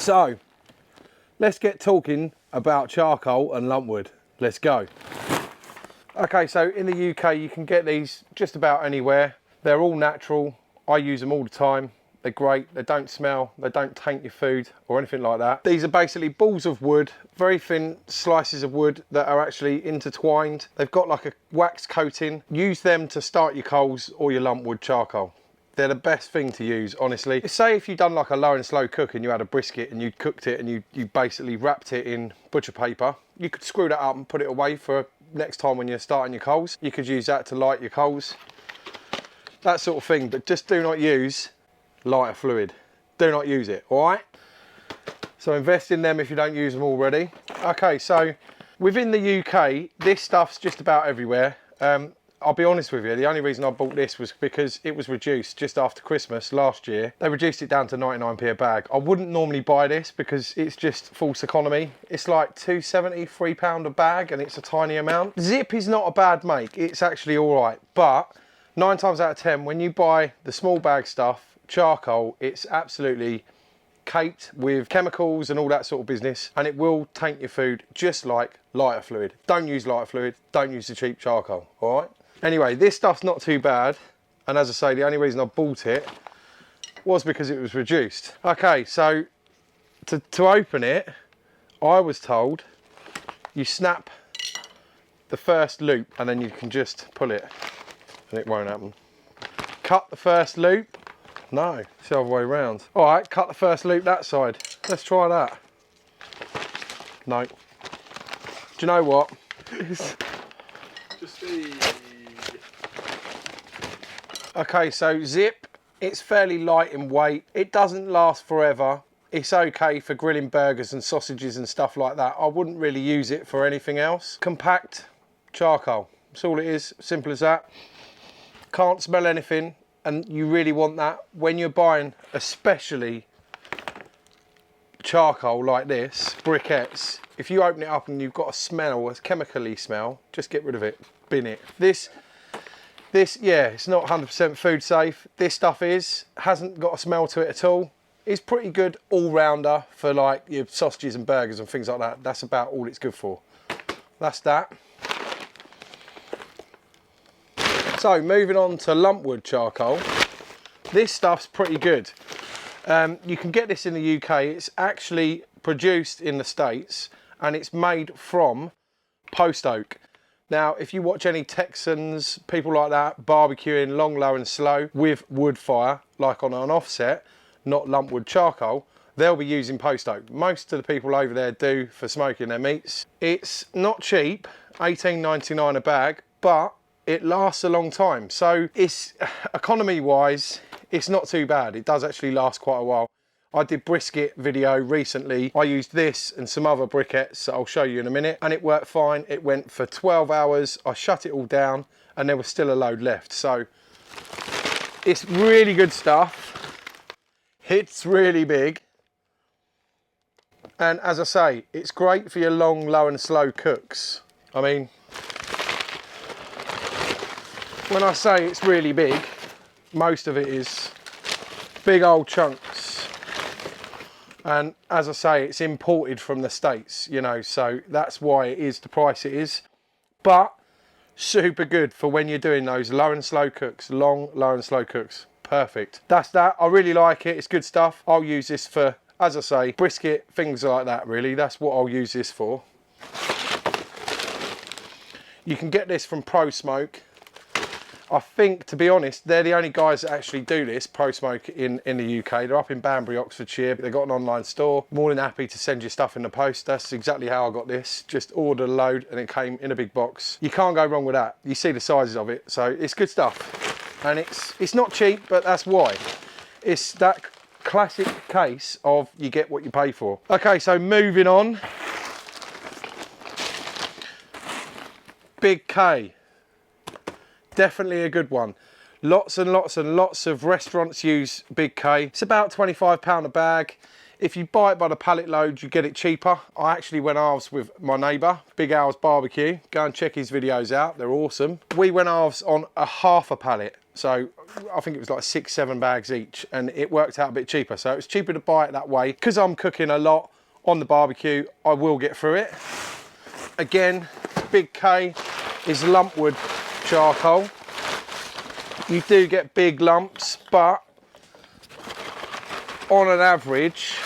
So let's get talking about charcoal and lumpwood. Let's go. Okay, so in the UK you can get these just about anywhere. They're all natural. I use them all the time. They're great, they don't smell, they don't taint your food or anything like that. These are basically balls of wood, very thin slices of wood that are actually intertwined. They've got like a wax coating. Use them to start your coals or your lumpwood charcoal. They're the best thing to use, honestly. Say if you've done like a low and slow cook and you had a brisket and you cooked it and you basically wrapped it in butcher paper, you could screw that up and put it away for next time when you're starting your coals. You could use that to light your coals, that sort of thing, but just do not use lighter fluid. Do not use it, all right? So invest in them if you don't use them already. Okay, so within the UK, this stuff's just about everywhere. I'll be honest with you, the only reason I bought this was because it was reduced just after Christmas last year. They reduced it down to 99p a bag. I wouldn't normally buy this because it's just false economy. It's like £2.70, £3 a bag, and it's a tiny amount. Zip is not a bad make, it's actually all right, but 9 times out of 10, when you buy the small bag stuff, charcoal, it's absolutely caked with chemicals and all that sort of business, and it will taint your food just like lighter fluid. Don't use lighter fluid, don't use the cheap charcoal, all right? Anyway, this stuff's not too bad, and as I say, the only reason I bought it was because it was reduced. Okay, so to open it, I was told you snap the first loop and then you can just pull it and it won't happen. Cut the first loop. No, it's the other way around. All right, cut the first loop that side. Let's try that. No. Do you know what? Just see. Okay, so zip, it's fairly light in weight. It doesn't last forever. It's okay for grilling burgers and sausages and stuff like that. I wouldn't really use it for anything else. Compact charcoal. That's all it is, simple as that. Can't smell anything. And you really want that when you're buying, especially charcoal like this, briquettes. If you open it up and you've got a smell, a chemically smell, just get rid of it, bin it. This, yeah, it's not 100% food safe. This stuff hasn't got a smell to it at all. It's pretty good all-rounder for like your sausages and burgers and things like that. That's about all it's good for. That's that. So moving on to lumpwood charcoal, this stuff's pretty good. You can get this in the UK. It's actually produced in the States and it's made from post oak. Now, if you watch any Texans, people like that, barbecuing long, low and slow with wood fire, like on an offset, not lumpwood charcoal, they'll be using post oak. Most of the people over there do for smoking their meats. It's not cheap, $18.99 a bag, but it lasts a long time. So it's economy wise, it's not too bad. It does actually last quite a while. I did brisket video recently. I used this and some other briquettes that I'll show you in a minute, and it worked fine. It went for 12 hours. I shut it all down and there was still a load left. So it's really good stuff. It's really big. And as I say, it's great for your long, low and slow cooks. I mean, when I say it's really big, most of it is big old chunks. And as I say, it's imported from the States, you know, so that's why it is the price it is. But super good for when you're doing those low and slow cooks, long, low and slow cooks. Perfect. That's that. I really like it. It's good stuff. I'll use this for, as I say, brisket, things like that, really. That's what I'll use this for. You can get this from Pro Smoke. I think, to be honest, they're the only guys that actually do this, Pro Smoke, in the UK. They're up in Banbury, Oxfordshire. They've got an online store. More than happy to send you stuff in the post. That's exactly how I got this. Just ordered a load and it came in a big box. You can't go wrong with that. You see the sizes of it, so it's good stuff. And it's not cheap, but that's why. It's that classic case of you get what you pay for. Okay, so moving on. Big K. Definitely a good one. Lots and lots and lots of restaurants use Big K. It's about £25 a bag. If you buy it by the pallet load, you get it cheaper. I actually went halves with my neighbour, Big Al's Barbecue. Go and check his videos out, they're awesome. We went halves on a half a pallet So I think it was like 6-7 bags each, and it worked out a bit cheaper. So it's cheaper to buy it that way. Because I'm cooking a lot on the barbecue, I will get through it. Again, big K is Lumpwood charcoal. You do get big lumps, but on an average,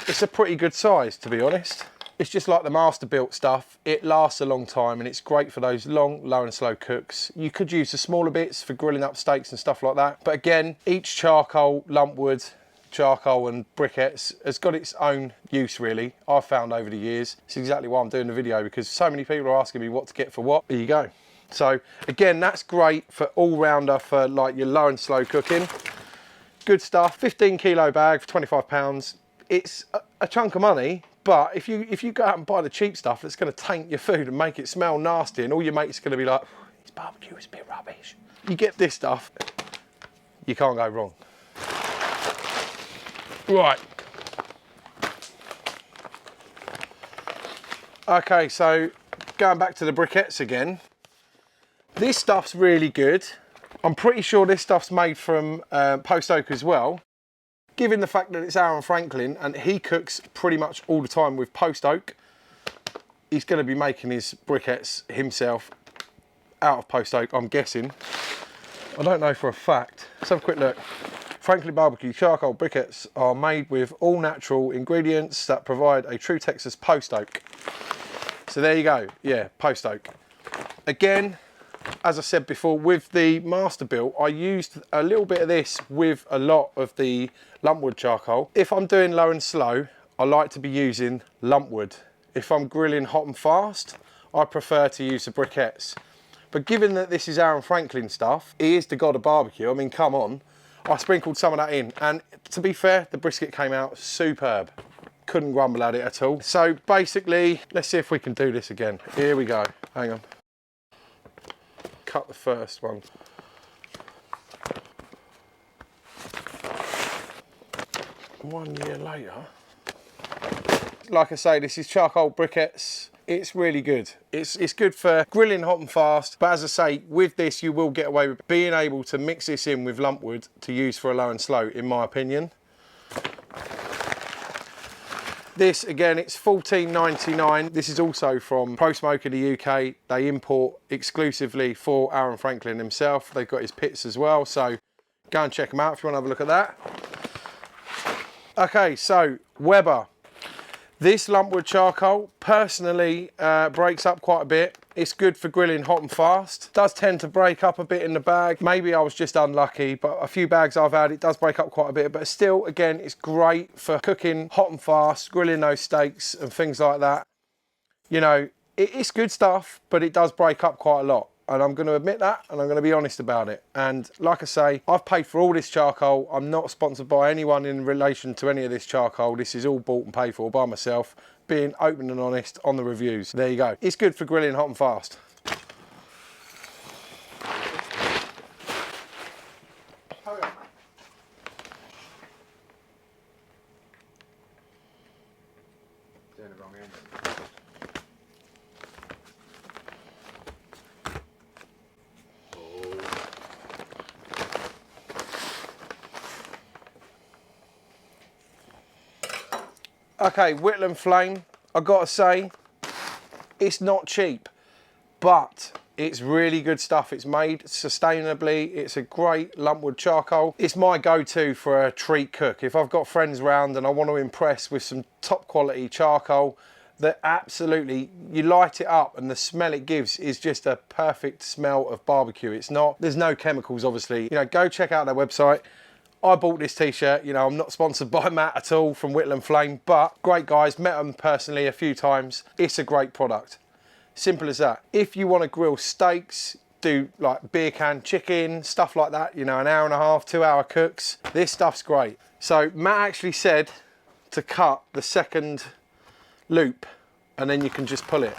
it's a pretty good size, to be honest. It's just like the Masterbuilt stuff. It lasts a long time and it's great for those long, low and slow cooks. You could use the smaller bits for grilling up steaks and stuff like that. But again, each charcoal, Lumpwood, charcoal and briquettes has got its own use really, I've found over the years. It's exactly why I'm doing the video, because so many people are asking me what to get for what. There you go. So again, that's great for all-rounder for like your low and slow cooking. Good stuff. 15 kilo bag for £25. It's a chunk of money, but if you go out and buy the cheap stuff that's going to taint your food and make it smell nasty, and all your mates are going to be like, this barbecue is a bit rubbish. You get this stuff, you can't go wrong. Right. Okay, so going back to the briquettes again. This stuff's really good. I'm pretty sure this stuff's made from post oak as well. Given the fact that it's Aaron Franklin and he cooks pretty much all the time with post oak, he's going to be making his briquettes himself out of post oak, I'm guessing. I don't know for a fact. Let's have a quick look. Franklin barbecue charcoal briquettes are made with all natural ingredients that provide a true Texas post oak. So there you go. Yeah, post oak. Again, as I said before, with the Masterbuilt, I used a little bit of this with a lot of the Lumpwood charcoal. If I'm doing low and slow, I like to be using Lumpwood. If I'm grilling hot and fast, I prefer to use the briquettes. But given that this is Aaron Franklin stuff, he is the god of barbecue. I mean, come on. I sprinkled some of that in, and to be fair, the brisket came out superb. Couldn't grumble at it at all. So basically, let's see if we can do this again. Here we go. Hang on. Cut the first one. One year later. Like I say, this is charcoal briquettes. It's really good. It's good for grilling hot and fast, but as I say, with this you will get away with being able to mix this in with Lumpwood to use for a low and slow, in my opinion. This again, it's $14.99. This is also from Pro Smoke in the UK. They import exclusively for Aaron Franklin himself. They've got his pits as well, so go and check them out if you want to have a look at that. Okay, so Weber. This Lumpwood charcoal personally breaks up quite a bit. It's good for grilling hot and fast. Does tend to break up a bit in the bag. Maybe I was just unlucky, but a few bags I've had, it does break up quite a bit. But still, again, it's great for cooking hot and fast, grilling those steaks and things like that. You know, it's good stuff, but it does break up quite a lot. And I'm going to admit that, and I'm going to be honest about it. And like I say, I've paid for all this charcoal. I'm not sponsored by anyone in relation to any of this charcoal. This is all bought and paid for by myself, being open and honest on the reviews. There you go. It's good for grilling hot and fast. Okay, Whittle and Flame, I've got to say, it's not cheap, but it's really good stuff. It's made sustainably. It's a great Lumpwood charcoal. It's my go-to for a treat cook. If I've got friends around and I want to impress with some top quality charcoal, that absolutely, you light it up and the smell it gives is just a perfect smell of barbecue. It's not, there's no chemicals obviously. You know, go check out their website. I bought this t-shirt, you know, I'm not sponsored by Matt at all from Whittle and Flame, but great guys, met them personally a few times. It's a great product. Simple as that. If you want to grill steaks, do like beer can chicken, stuff like that, you know, an hour and a half, 2 hour cooks, this stuff's great. So Matt actually said to cut the second loop and then you can just pull it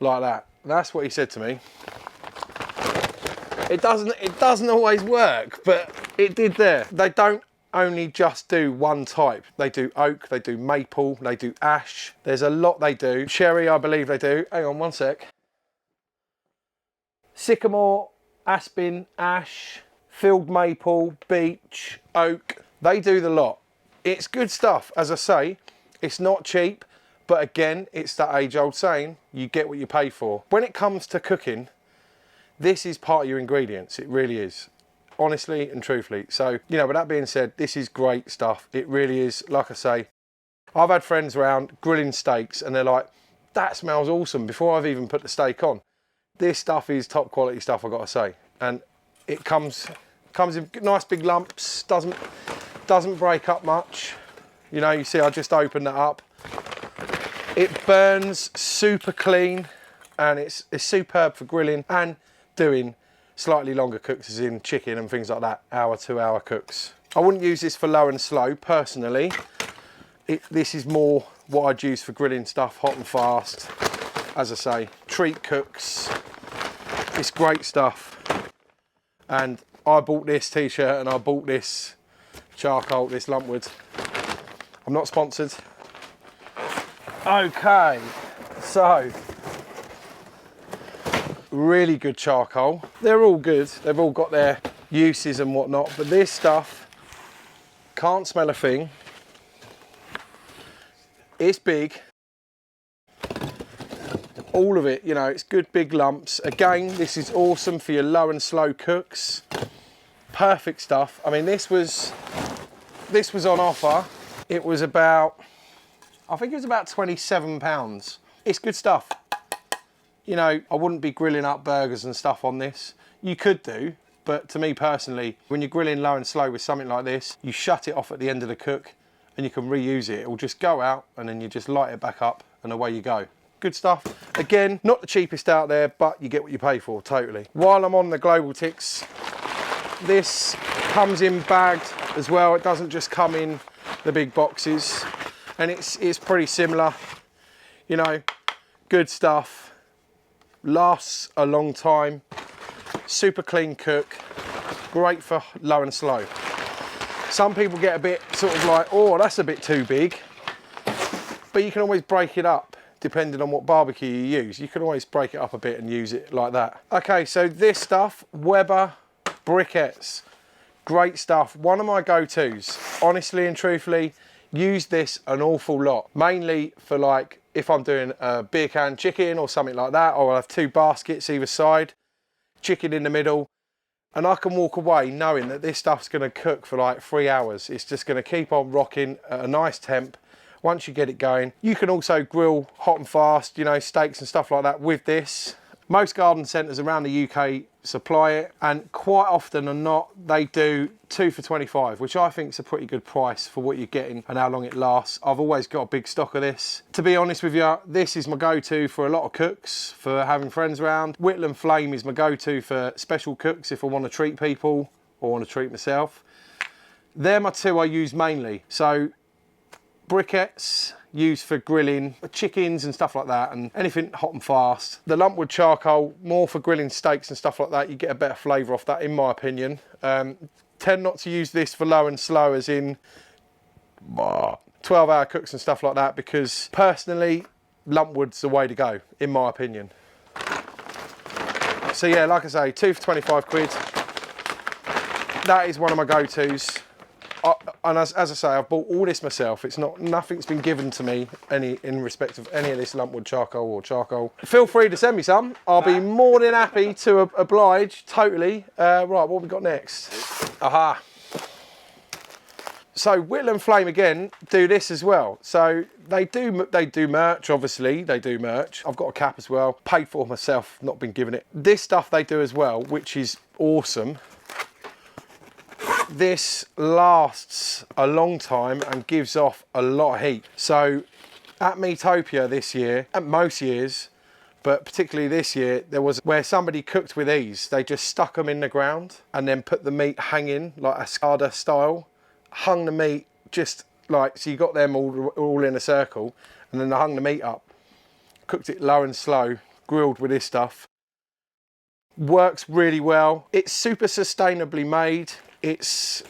like that. That's what he said to me. It doesn't always work, but it did there. They don't only just do one type. They do oak, they do maple, they do ash. There's a lot they do. Cherry, I believe they do. Hang on one sec. Sycamore, aspen, ash, field maple, beech, oak, they do the lot. It's good stuff. As I say, it's not cheap, but again, it's that age-old saying, you get what you pay for. When it comes to cooking, this is part of your ingredients. It really is, honestly and truthfully. So, you know, with that being said, this is great stuff. It really is. Like I say, I've had friends around grilling steaks and they're like, that smells awesome before I've even put the steak on. This stuff is top quality stuff, I've got to say. And it comes in nice big lumps, doesn't break up much. You know, you see I just opened that up. It burns super clean and it's superb for grilling and doing slightly longer cooks, as in chicken and things like that, 2 hour cooks. I wouldn't use this for low and slow personally. This is more what I'd use for grilling stuff, hot and fast. As I say, treat cooks. It's great stuff. And I bought this t-shirt and I bought this charcoal, this Lumpwood. I'm not sponsored. Okay, so really good charcoal. They're all good. They've all got their uses and whatnot, but this stuff, can't smell a thing. It's big. All of it, you know, it's good big lumps. Again, this is awesome for your low and slow cooks. Perfect stuff. I mean, this was on offer. It was about, I think it was about £27. It's good stuff. You know, I wouldn't be grilling up burgers and stuff on this. You could do, but to me personally, when you're grilling low and slow with something like this, you shut it off at the end of the cook and you can reuse it. It will just go out and then you just light it back up and away you go. Good stuff. Again, not the cheapest out there, but you get what you pay for, totally. While I'm on the Globaltics, this comes in bagged as well. It doesn't just come in the big boxes, and it's pretty similar. You know, good stuff. Lasts a long time. Super clean cook. Great for low and slow. Some people get a bit sort of like, oh, that's a bit too big. But you can always break it up depending on what barbecue you use. You can always break it up a bit and use it like that. Okay, so this stuff, Weber Briquettes. Great stuff. One of my go-tos. Honestly and truthfully, use this an awful lot. Mainly for like, if I'm doing a beer can chicken or something like that, or I'll have 2 baskets either side, chicken in the middle, and I can walk away knowing that this stuff's gonna cook for like 3 hours. It's just gonna keep on rocking at a nice temp. Once you get it going, you can also grill hot and fast, you know, steaks and stuff like that with this. Most garden centres around the UK supply it, and quite often than not, they do 2 for 25, which I think is a pretty good price for what you're getting and how long it lasts. I've always got a big stock of this. To be honest with you, this is my go-to for a lot of cooks, for having friends around. Whittle and Flame is my go-to for special cooks if I want to treat people or want to treat myself. They're my 2 I use mainly. So Briquettes, used for grilling chickens and stuff like that, and anything hot and fast. The Lumpwood charcoal, more for grilling steaks and stuff like that. You get a better flavour off that, in my opinion. Tend not to use this for low and slow, as in 12-hour cooks and stuff like that, because personally, Lumpwood's the way to go, in my opinion. So yeah, like I say, 2 for 25 quid. That is one of my go-tos. And as I say, I've bought all this myself. It's not, nothing's been given to me in respect of any of this Lumpwood charcoal or charcoal. Feel free to send me some. I'll be more than happy to oblige, totally. Right, what have we got next? Aha. So Whittle and Flame again do this as well. So they do merch, obviously. They do merch. I've got a cap as well. Paid for myself, not been given it. This stuff they do as well, which is awesome. This lasts a long time and gives off a lot of heat. So at Meatopia this year, and most years, but particularly this year, there was where somebody cooked with these. They just stuck them in the ground and then put the meat hanging like a Skada style. Hung the meat just like, so you got them all in a circle, and then they hung the meat up. Cooked it low and slow, grilled with this stuff. Works really well. It's super sustainably made. It's,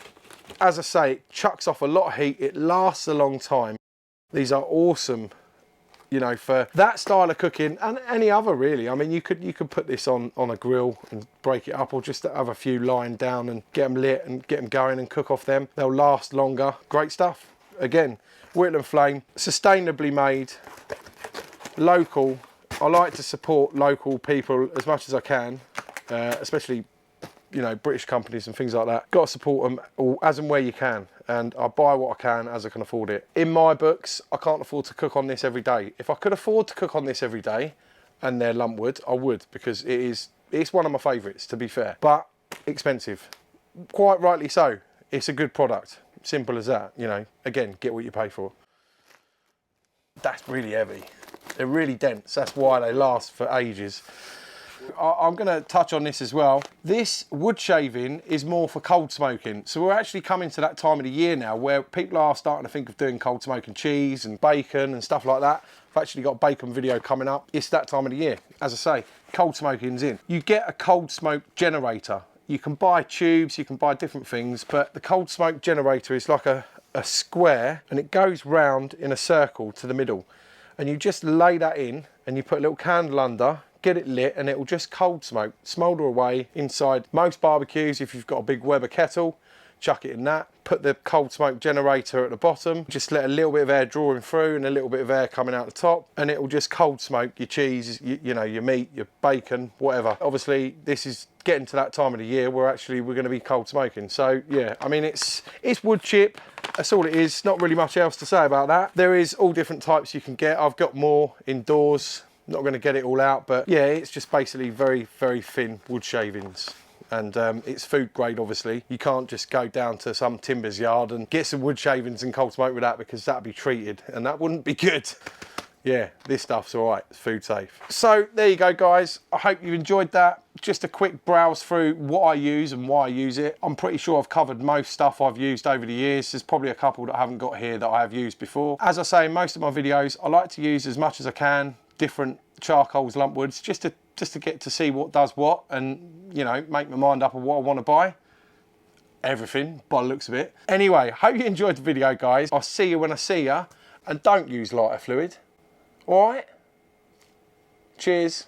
as I say, it chucks off a lot of heat. It lasts a long time. These are awesome, you know, for that style of cooking and any other really. I mean, you could put this on a grill and break it up, or just have a few lying down and get them lit and get them going and cook off them. They'll last longer. Great stuff. Again, Whittle and Flame, sustainably made, local. I like to support local people as much as I can, especially, you know, British companies and things like that. Got to support them as and where you can, and I buy what I can as I can afford it. In my books, I can't afford to cook on this every day. If I could afford to cook on this every day, and they're Lumpwood, I would, because it's one of my favourites, to be fair, but expensive. Quite rightly so. It's a good product. Simple as that, you know. Again, get what you pay for. That's really heavy. They're really dense. That's why they last for ages. I'm going to touch on this as well. This wood shaving is more for cold smoking. So we're actually coming to that time of the year now where people are starting to think of doing cold smoking cheese and bacon and stuff like that. I've actually got a bacon video coming up. It's that time of the year. As I say, cold smoking's in. You get a cold smoke generator. You can buy tubes, you can buy different things, but the cold smoke generator is like a square, and it goes round in a circle to the middle. And you just lay that in and you put a little candle under, get it lit, and it will just cold smoke, smoulder away inside most barbecues. If you've got a big Weber kettle, chuck it in that. Put the cold smoke generator at the bottom, just let a little bit of air drawing through and a little bit of air coming out the top, and it will just cold smoke your cheese, you know, your meat, your bacon, whatever. Obviously, this is getting to that time of the year where we're going to be cold smoking. So yeah, I mean, it's wood chip. That's all it is. Not really much else to say about that. There is all different types you can get. I've got more indoors. Not going to get it all out, but yeah, it's just basically very, very thin wood shavings. And it's food grade, obviously. You can't just go down to some timber's yard and get some wood shavings and cold smoke with that, because that'd be treated and that wouldn't be good. Yeah, this stuff's all right, it's food safe. So there you go, guys. I hope you enjoyed that. Just a quick browse through what I use and why I use it. I'm pretty sure I've covered most stuff I've used over the years. There's probably a couple that I haven't got here that I have used before. As I say in most of my videos, I like to use as much as I can different charcoals, lumpwoods, just to get to see what does what, and, you know, make my mind up on what I want to buy. Everything by the looks of it. Anyway, hope you enjoyed the video, guys. I'll see you when I see ya, and don't use lighter fluid. All right? Cheers.